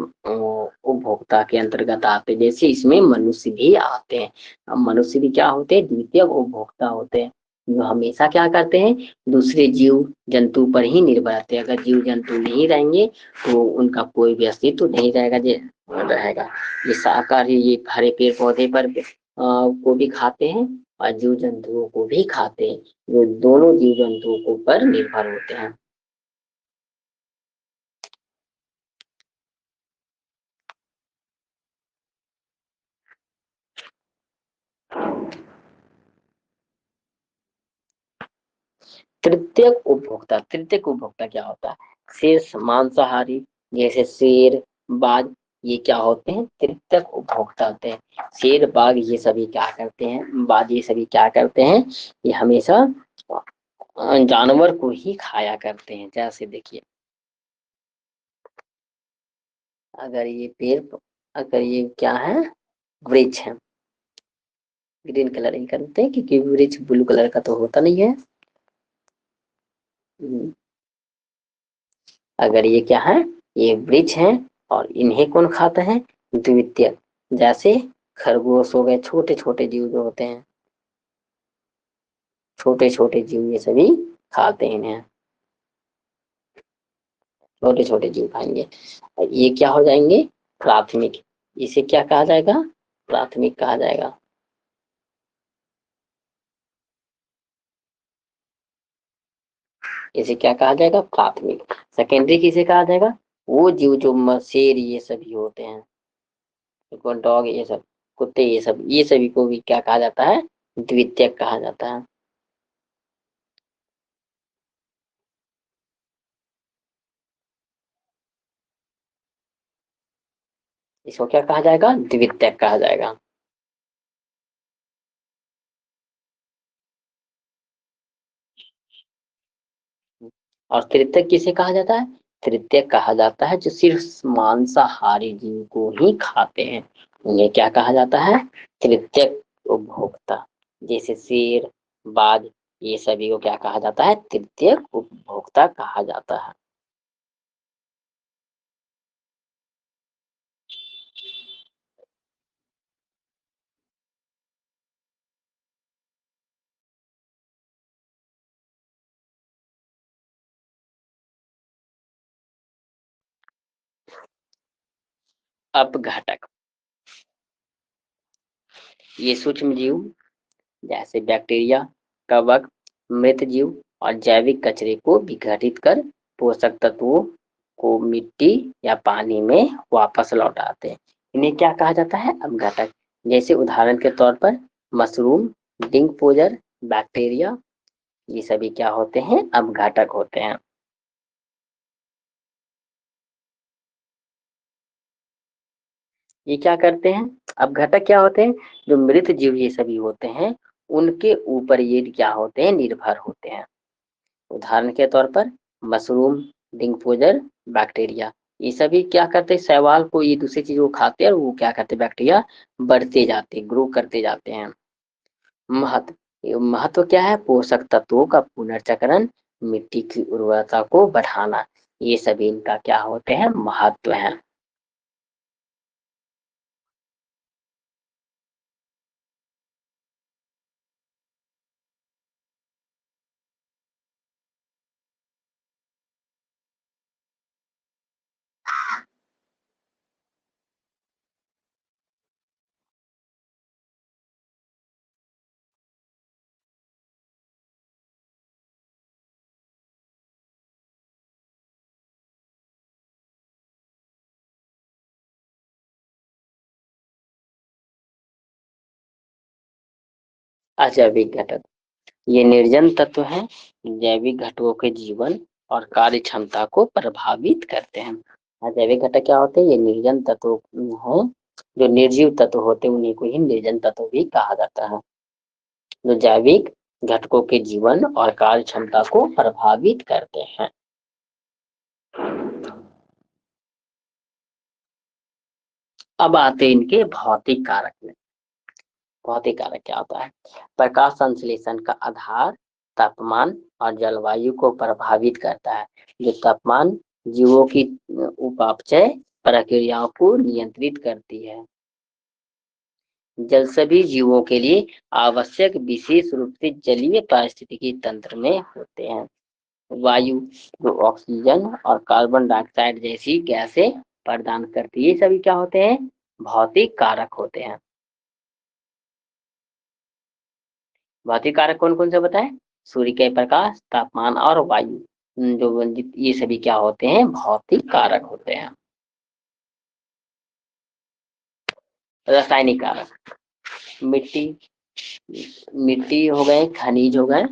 उपभोक्ता के अंतर्गत आते हैं। जैसे इसमें मनुष्य भी आते हैं। अब मनुष्य भी क्या होते हैं, द्वितीयक उपभोक्ता होते हैं, जो हमेशा क्या करते हैं, दूसरे जीव जंतु पर ही निर्भर रहते हैं। अगर जीव जंतु नहीं रहेंगे तो उनका कोई भी अस्तित्व नहीं रहेगा। ये शाकाहारी, ये हरे पेड़ पौधे पर को भी खाते हैं, और जीव जंतुओं को भी खाते हैं, जो दोनों जीव जंतुओं को पर निर्भर होते हैं। तृतीयक उपभोक्ता क्या होता है, शेष मांसाहारी, जैसे शेर, बाघ, ये क्या होते हैं, तृतीयक उपभोक्ता होते हैं। शेर, बाघ ये सभी क्या करते हैं, बाघ ये सभी क्या करते हैं, ये हमेशा जानवर को ही खाया करते हैं। जैसे देखिए, अगर ये पेड़, अगर ये क्या है, वृक्ष है, ग्रीन कलर ही करते हैं क्योंकि वृक्ष ब्लू कलर का तो होता नहीं है। हम्म, अगर ये क्या है, ये वृक्ष है, और इन्हें कौन खाता है, द्वितीय, जैसे खरगोश हो गए, छोटे छोटे जीव जो होते हैं, छोटे छोटे जीव ये सभी खाते हैं इन्हें, छोटे छोटे जीव खाएंगे। और ये क्या हो जाएंगे, प्राथमिक, इसे क्या कहा जाएगा, प्राथमिक कहा जाएगा। इसे क्या कहा जाएगा, प्राथमिक। सेकेंडरी किसे कहा जाएगा, वो जीव जो शेर ये सभी होते हैं, डॉग ये सब, कुत्ते ये सभी को भी क्या कहा जाता है, द्वितीयक कहा जाता है। इसको क्या कहा जाएगा, द्वितीयक कहा जाएगा। और तृतीयक किसे कहा जाता है, तृतीयक कहा जाता है जो सिर्फ मांसाहारी जीव को ही खाते हैं, उन्हें क्या कहा जाता है? तृतीयक उपभोक्ता। जैसे शेर, बाघ, ये सभी को क्या कहा जाता है? तृतीयक उपभोक्ता कहा जाता है। अपघटक, ये सूक्ष्म जीव जैसे बैक्टीरिया, कवक, मृत जीव और जैविक कचरे को विघटित कर पोषक तत्वों को मिट्टी या पानी में वापस लौटाते हैं। इन्हें क्या कहा जाता है? अपघटक। जैसे उदाहरण के तौर पर मशरूम, डिंकपोजर, बैक्टीरिया, ये सभी क्या होते हैं? अपघटक होते हैं। ये क्या करते हैं? अपघटक क्या होते हैं? जो मृत जीव ये सभी होते हैं, उनके ऊपर ये क्या होते हैं? निर्भर होते हैं। उदाहरण के तौर पर मशरूम, डिंकपोजर, बैक्टीरिया, ये सभी क्या करते हैं? शैवाल को ये दूसरी चीज को खाते हैं और वो क्या करते हैं? बैक्टीरिया बढ़ते जाते, ग्रो करते जाते हैं। महत्व क्या है? पोषक तत्वों का पुनर्चक्रण, मिट्टी की उर्वरता को बढ़ाना, ये सभी इनका क्या होते हैं? महत्व है। अजैविक घटक, ये निर्जन तत्व हैं, जैविक घटकों के जीवन और कार्य क्षमता को प्रभावित करते हैं। अजैविक घटक क्या होते हैं? ये निर्जन तत्व हैं, जो निर्जीव तत्व होते हैं उन्हीं को ही निर्जन तत्व भी कहा जाता है, जो जैविक घटकों के जीवन और कार्य क्षमता को प्रभावित करते हैं। अब आते हैं इनके भौतिक कारक में। भौतिक कारक क्या होता है? प्रकाश संश्लेषण का आधार तापमान और जलवायु को प्रभावित करता है। जो तापमान जीवों की उपापचय प्रक्रियाओं को नियंत्रित करती है। जल सभी जीवों के लिए आवश्यक विशेष रूप से जलीय पारिस्थितिकी तंत्र में होते हैं। वायु जो ऑक्सीजन और कार्बन डाइऑक्साइड जैसी गैसें प्रदान करती है, ये सभी क्या होते हैं? भौतिक कारक होते हैं। भौतिक कारक कौन कौन से बताएं? सूर्य के प्रकाश, तापमान और वायु, जो ये सभी क्या होते हैं? भौतिक कारक होते हैं। रासायनिक कारक, मिट्टी, मिट्टी हो गए, खनिज हो गए,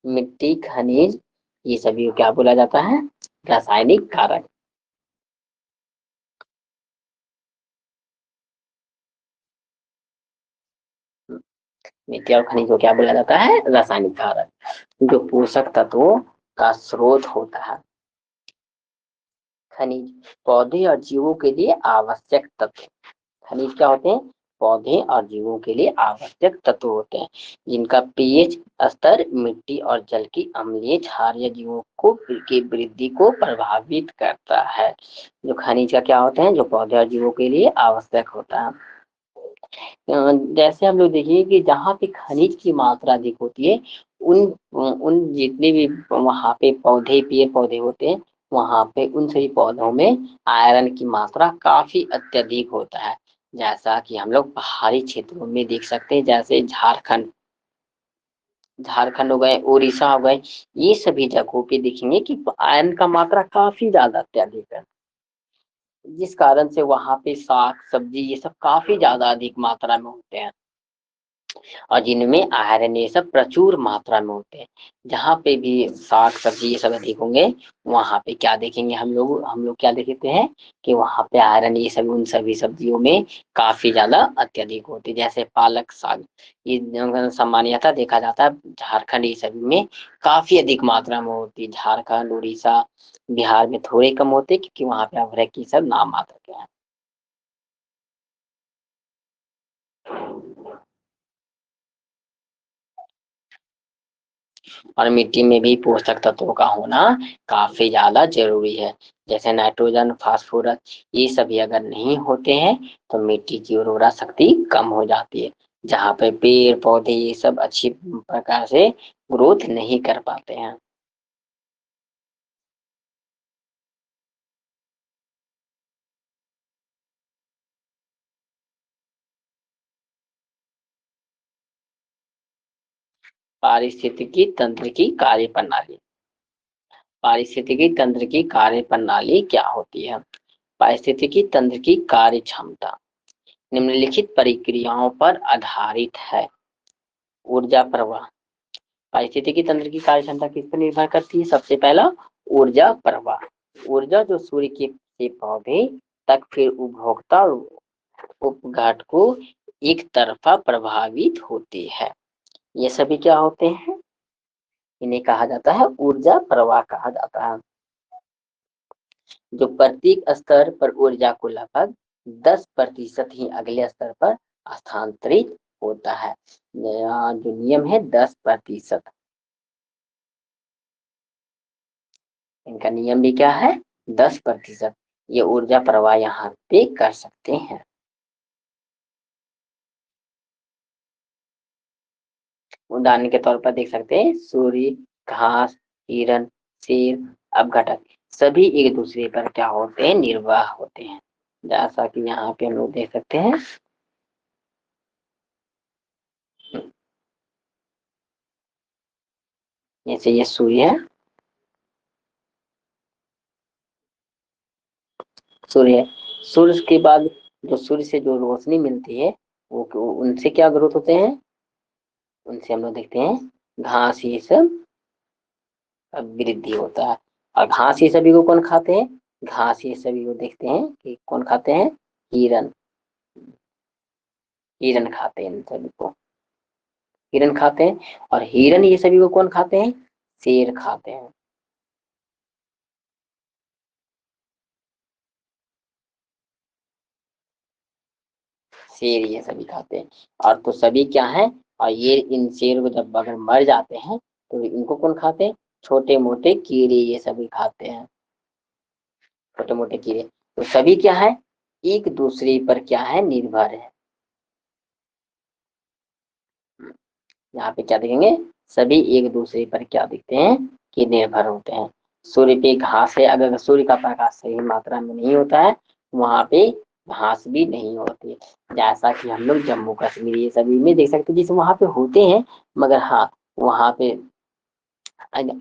मिट्टी, खनिज, ये सभी को क्या बोला जाता है? रासायनिक कारक। मिट्टी और खनिज को क्या बोला जाता है? रासायनिक कारक। जो पोषक तत्वों का स्रोत होता है। खनिज पौधे और जीवों के लिए आवश्यक तत्व। खनिज क्या होते हैं? पौधे और जीवों के लिए आवश्यक तत्व होते हैं, जिनका पीएच स्तर मिट्टी और जल की अम्लीय क्षारीय जीवों को की वृद्धि को प्रभावित करता है। जो खनिज का क्या होते हैं? जो पौधे और जीवों के लिए आवश्यक होता है। जैसे हम लोग देखिए कि जहाँ पे खनिज की मात्रा अधिक होती है, उन उन जितने भी वहाँ पे पौधे, पेड़ पौधे होते हैं, वहाँ पे उन सभी पौधों में आयरन की मात्रा काफी अत्यधिक होता है। जैसा कि हम लोग पहाड़ी क्षेत्रों में देख सकते हैं, जैसे झारखंड, झारखंड हो गए, उड़ीसा हो गए, ये सभी जगहों पे देखेंगे कि आयरन का मात्रा काफी ज्यादा अत्यधिक है, जिस कारण से वहाँ पे साग सब्जी ये सब काफी ज्यादा अधिक मात्रा में होते हैं। और जिनमें आयरन ये सब प्रचुर मात्रा में होते हैं। जहाँ पे भी साग सब्जी ये सब अधिक होंगे, वहां पे क्या देखेंगे हम लोग क्या देखते हैं कि वहां पे आयरन ये सब उन सभी सब्जियों में काफी ज्यादा अत्यधिक होती है। जैसे पालक साग, ये सामान्यतः देखा जाता है झारखंड ये सभी में काफी अधिक मात्रा में होती है। झारखंड, उड़ीसा, बिहार में थोड़े कम होते क्योंकि वहां पे अदरक की सब नाम मात्र के हैं। और मिट्टी में भी पोषक तत्वों का होना काफी ज्यादा जरूरी है। जैसे नाइट्रोजन, फास्फोरस, ये सभी अगर नहीं होते हैं तो मिट्टी की उर्वरा शक्ति कम हो जाती है, जहाँ पे पेड़ पौधे ये सब अच्छी प्रकार से ग्रोथ नहीं कर पाते हैं। पारिस्थितिकी तंत्र की कार्य प्रणाली। पारिस्थितिकी तंत्र की कार्य प्रणाली क्या होती है? पारिस्थितिकी तंत्र की कार्य क्षमता निम्नलिखित प्रक्रियाओं पर आधारित है। ऊर्जा प्रवाह। पारिस्थितिकी तंत्र की कार्य क्षमता किस पर निर्भर करती है? सबसे पहला, ऊर्जा प्रवाह। ऊर्जा जो सूर्य के से पौधे तक फिर उपभोक्ता उपघाट को एक तरफा प्रभावित होती है। ये सभी क्या होते हैं? इन्हें कहा जाता है ऊर्जा प्रवाह कहा जाता है। जो प्रत्येक स्तर पर ऊर्जा को लगभग 10% ही अगले स्तर पर स्थानांतरित होता है। जो नियम है 10%, इनका नियम भी क्या है? 10%। ये ऊर्जा प्रवाह यहाँ पे कर सकते हैं। उदाहरण के तौर पर देख सकते हैं सूर्य, घास, हिरण, शेर, अपघटक सभी एक दूसरे पर क्या होते हैं? निर्वाह होते हैं। जैसा कि यहाँ पे हम लोग देख सकते हैं। जैसे ये सूर्य है, सूर्य है। सूर्य के बाद जो सूर्य से जो रोशनी मिलती है वो उनसे क्या ग्रोथ होते हैं? उनसे हम लोग देखते हैं घास ये सब वृद्धि होता है। और घास ये सभी को कौन खाते हैं? घास ये सभी को देखते हैं कि कौन खाते हैं? हिरन। हिरन खाते हैं इन सभी को, हिरन खाते हैं। और हिरन ये सभी को कौन खाते हैं? शेर खाते हैं। शेर ये सभी खाते हैं। और तो सभी क्या है? और ये इन शेर को जब अगर मर जाते हैं तो इनको कौन खाते हैं? छोटे मोटे कीड़े ये सभी खाते हैं। छोटे मोटे कीड़े। तो सभी क्या है? एक दूसरे पर क्या है? निर्भर है। यहाँ पे क्या देखेंगे? सभी एक दूसरे पर क्या दिखते हैं? कि निर्भर होते हैं। सूर्य पे घास है, अगर सूर्य का प्रकाश सही मात्रा में नहीं होता है, वहां पे घास भी नहीं होती है। जैसा कि हम लोग जम्मू कश्मीर ये सभी में देख सकते हैं, जैसे वहां पे होते हैं, मगर हाँ वहां पे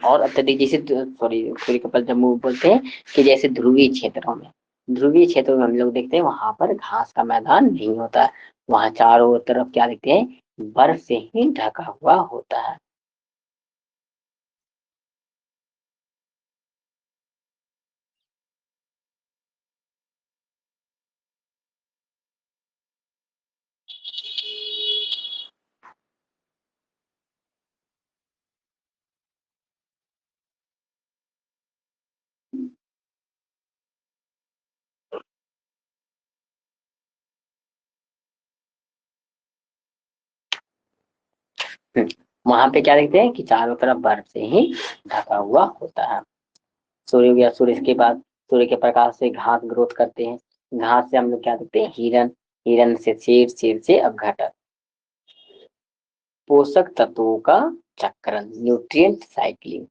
और अत्यधिक जैसे सॉरी सूर्य के पल जम्मू बोलते हैं कि जैसे ध्रुवीय क्षेत्रों में हम लोग देखते हैं वहां पर घास का मैदान नहीं होता है। वहां चारों तरफ क्या देखते हैं? बर्फ से ही ढका हुआ होता है। वहां पे क्या देखते हैं कि चारों तरफ बर्फ से ही ढका हुआ होता है। सूर्य हो गया, सूर्य के बाद सूर्य के प्रकाश से घास ग्रोथ करते हैं। घास से हम लोग क्या देखते हैं? हिरन, हिरन से शेर, शेर से अपघटक। पोषक तत्वों का चक्रण, nutrient cycling.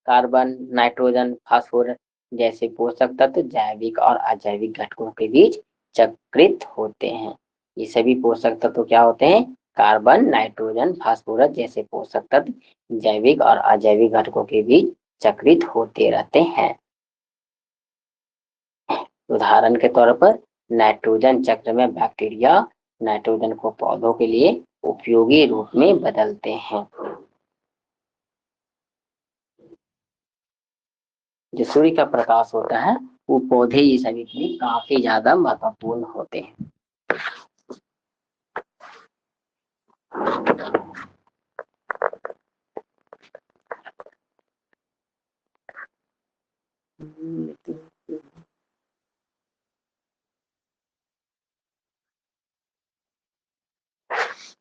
Carbon, nitrogen, phosphorus जैसे पोषक तत्व जैविक और अजैविक घटकों के बीच चक्रित होते हैं। ये सभी पोषक तत्व क्या होते हैं? कार्बन, नाइट्रोजन, फास्फोरस जैसे पोषक तत्व जैविक और अजैविक घटकों के बीच चक्रित होते रहते हैं। उदाहरण के तौर पर नाइट्रोजन चक्र में बैक्टीरिया नाइट्रोजन को पौधों के लिए उपयोगी रूप में बदलते हैं। जो सूर्य का प्रकाश होता है वो पौधे ये सभी के लिए काफी ज्यादा महत्वपूर्ण होते हैं।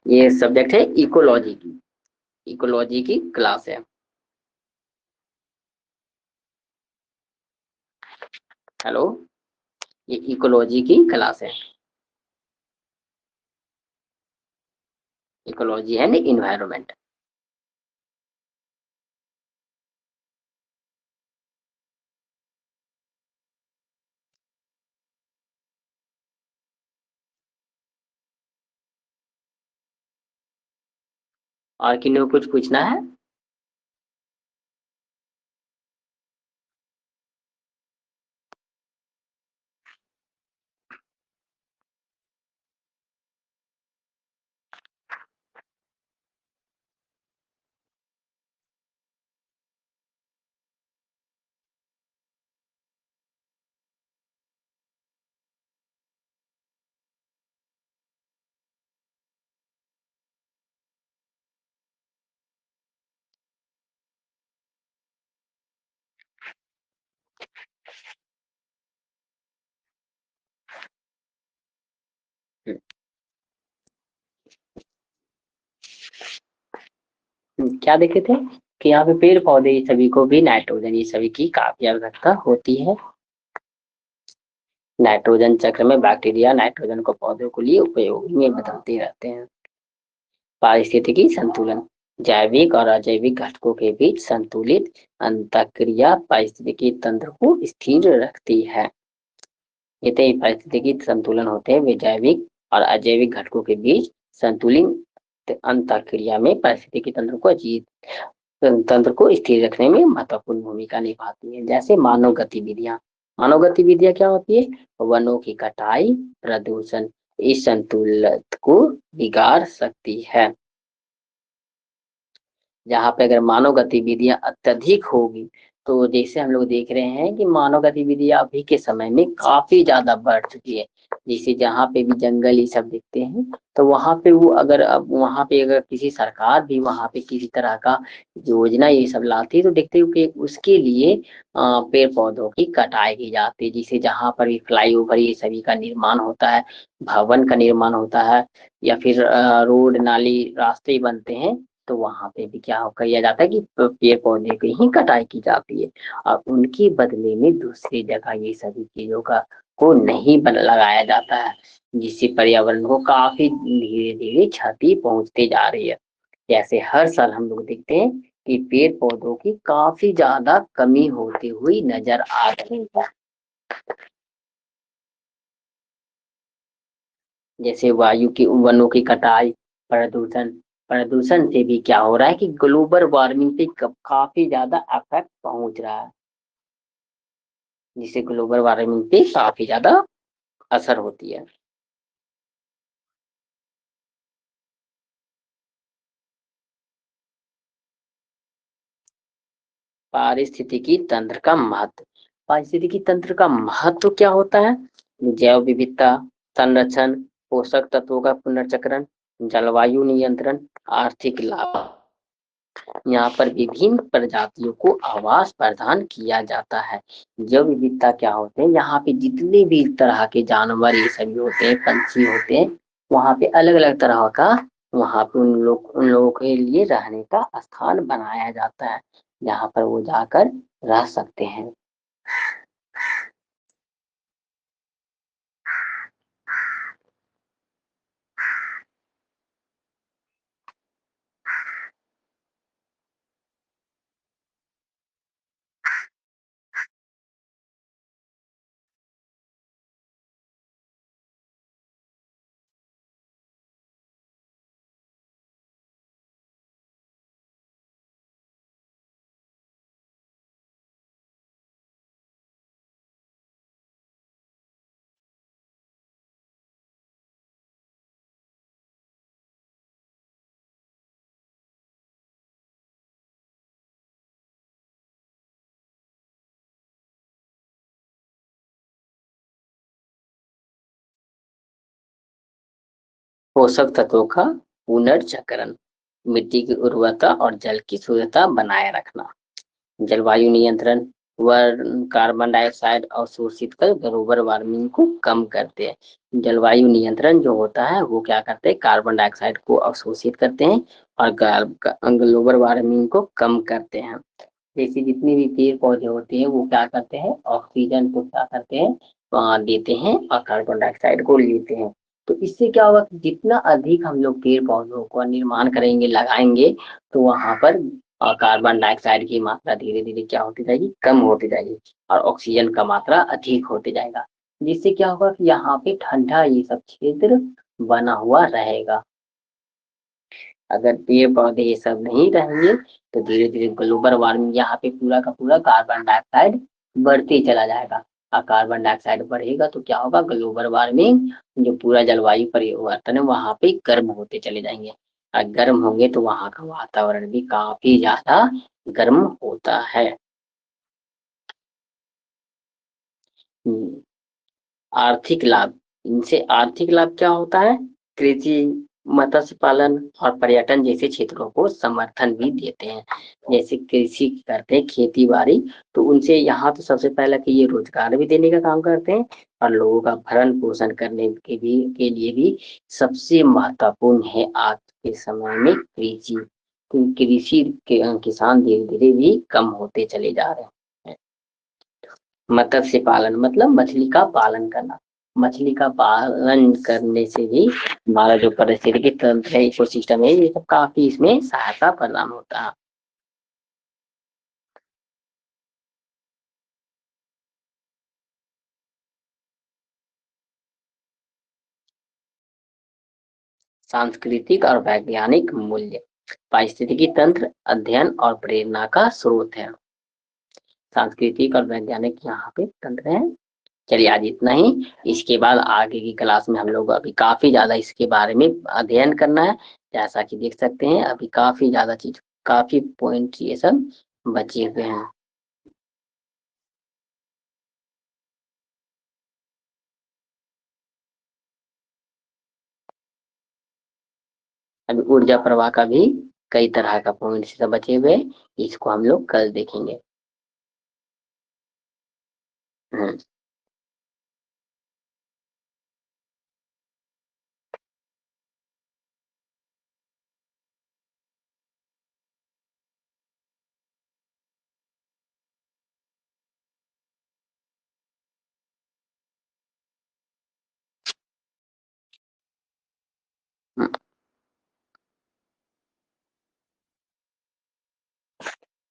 ये सब्जेक्ट है इकोलॉजी की क्लास है। हेलो, ये इकोलॉजी की क्लास है। इकोलॉजी है ना, इन्वायरमेंट। और किन्हीं को कुछ पूछना है? क्या देखे थे कि यहाँ पे पेड़ पौधे ये सभी को भी नाइट्रोजन ये सभी की काफी आवश्यकता होती है। नाइट्रोजन चक्र में बैक्टीरिया नाइट्रोजन को पौधों के लिए उपयोगी में बदलते रहते हैं। पारिस्थितिकी संतुलन, जैविक और अजैविक घटकों के बीच संतुलित अंतःक्रिया पारिस्थितिकी तंत्र को स्थिर रखती है। ये पारिस्थितिकी संतुलन होते हैं वे जैविक और अजैविक घटकों के बीच संतुलित अंतःक्रिया में पारिस्थितिकी तंत्र को स्थिर रखने में महत्वपूर्ण भूमिका निभाती है। जैसे मानव गतिविधियां क्या होती है? वनों की कटाई, प्रदूषण इस संतुलन को बिगाड़ सकती है। जहाँ पे अगर मानव गतिविधियां अत्यधिक होगी, तो जैसे हम लोग देख रहे हैं कि मानव गतिविधियां अभी के समय में काफी ज्यादा बढ़ चुकी है। जैसे जहाँ पे भी जंगल ये सब दिखते हैं, तो वहां पे वो अगर अब वहां पे अगर किसी सरकार भी वहां पे किसी तरह का योजना ये सब लाती है, तो देखते हो कि उसके लिए पेड़ पौधों की कटाई की जाती है। जिसे जहाँ पर भी फ्लाईओवर ये सभी का निर्माण होता है, भवन का निर्माण होता है, या फिर रोड नाली रास्ते बनते हैं, तो वहां पे भी क्या किया जाता है कि पेड़ पौधे की ही कटाई की जाती है, और उनकी बदले में दूसरी जगह ये सभी चीजों का को नहीं लगाया जाता है, जिससे पर्यावरण को काफी धीरे धीरे क्षति पहुंचती जा रही है। जैसे हर साल हम लोग देखते हैं कि पेड़ पौधों की काफी ज्यादा कमी होती हुई नजर आ रही है। जैसे वायु की वनों की कटाई, प्रदूषण प्रदूषण से भी क्या हो रहा है कि ग्लोबल वार्मिंग पे काफी ज्यादा इफेक्ट पहुंच रहा है, जिससे ग्लोबल वार्मिंग पे काफी ज्यादा असर होती है। पारिस्थितिकी तंत्र का महत्व क्या होता है? जैव विविधता, संरक्षण, पोषक तत्वों का पुनर्चक्रण, जलवायु नियंत्रण, आर्थिक लाभ। यहाँ पर विभिन्न प्रजातियों को आवास प्रदान किया जाता है। जैव विविधता क्या होते हैं? यहाँ पे जितने भी तरह के जानवर ये सभी होते हैं, पंछी होते हैं, वहाँ पे अलग अलग तरह का वहाँ पे उन लोगों के लिए रहने का स्थान बनाया जाता है, जहाँ पर वो जाकर रह सकते हैं। पोषक तत्वों का पुनर्चक्रण, मिट्टी की उर्वरता और जल की शुद्धता बनाए रखना, जलवायु नियंत्रण, वह कार्बन डाइऑक्साइड अवशोषित कर ग्लोबल वार्मिंग को कम करते हैं। जलवायु नियंत्रण जो होता है वो क्या करते हैं, कार्बन डाइऑक्साइड को अवशोषित करते हैं और ग्लोबल वार्मिंग को कम करते हैं। जैसे जितने भी पेड़ पौधे होते हैं वो क्या करते हैं, ऑक्सीजन को क्या करते हैं, देते हैं और कार्बन डाइऑक्साइड को लेते हैं। तो इससे क्या होगा कि जितना अधिक हम लोग पेड़ पौधों का निर्माण करेंगे, लगाएंगे, तो वहां पर कार्बन डाइऑक्साइड की मात्रा धीरे धीरे क्या होती जाएगी, कम होती जाएगी और ऑक्सीजन का मात्रा अधिक होते जाएगा। जिससे क्या होगा कि यहाँ पे ठंडा ये सब क्षेत्र बना हुआ रहेगा। अगर पेड़ पौधे ये सब नहीं रहेंगे तो धीरे धीरे ग्लोबल वार्मिंग, यहाँ पे पूरा का पूरा कार्बन डाइऑक्साइड बढ़ते चला जाएगा। और कार्बन डाइऑक्साइड बढ़ेगा तो क्या होगा, ग्लोबल वार्मिंग जो पूरा जलवायु परिवर्तन है वहां पे गर्म होते चले जाएंगे। और गर्म होंगे तो वहां का वातावरण भी काफी ज्यादा गर्म होता है। हम्म, आर्थिक लाभ, इनसे आर्थिक लाभ क्या होता है, कृषि, मत्स्य पालन और पर्यटन जैसे क्षेत्रों को समर्थन भी देते हैं। जैसे कृषि करते हैं, खेती बाड़ी, तो उनसे यहाँ तो सबसे पहला कि ये रोजगार भी देने का काम करते हैं और लोगों का भरण पोषण करने के लिए भी सबसे महत्वपूर्ण है आज के समय में कृषि। तो कृषि के किसान धीरे धीरे भी कम होते चले जा रहे हैं। मत्स्य पालन मतलब मछली का पालन करना। मछली का पालन करने से भी हमारा जो पारिस्थितिकी तंत्र है, इकोसिस्टम है, ये सब काफी इसमें सहायता प्रदान होता है। सांस्कृतिक और वैज्ञानिक मूल्य, पारिस्थितिकी तंत्र अध्ययन और प्रेरणा का स्रोत है। सांस्कृतिक और वैज्ञानिक यहाँ पे तंत्र है। चलिए आज इतना ही। इसके बाद आगे की क्लास में हम लोग अभी काफी ज्यादा इसके बारे में अध्ययन करना है। जैसा कि देख सकते हैं अभी काफी ज्यादा चीज, काफी पॉइंट ये सब बचे हुए हैं। अभी ऊर्जा प्रवाह का भी कई तरह का पॉइंट सब बचे हुए हैं, इसको हम लोग कल देखेंगे। हम्म, हम्म।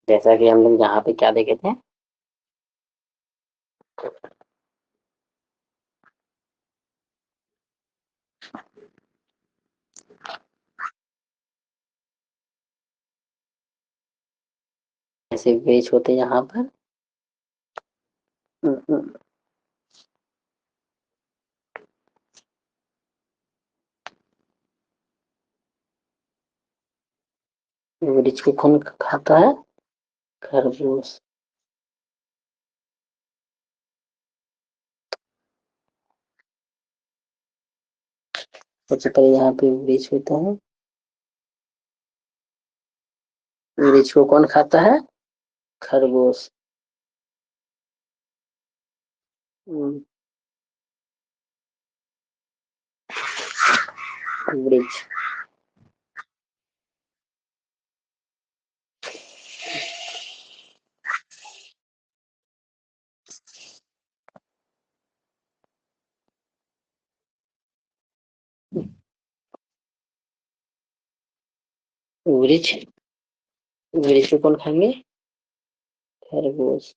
जैसा कि हम लोग यहाँ पे क्या देखे थे, ऐसे वेज होते हैं यहाँ पर। वृक्ष को कौन खाता है, खरगोश। सबसे पहले यहाँ पे वृक्ष होता है, वृक्ष को कौन खाता है, खरगोश। हम्म, वृक्ष, वृक्ष, वृक्ष को कौन खाएंगे, खरगोश।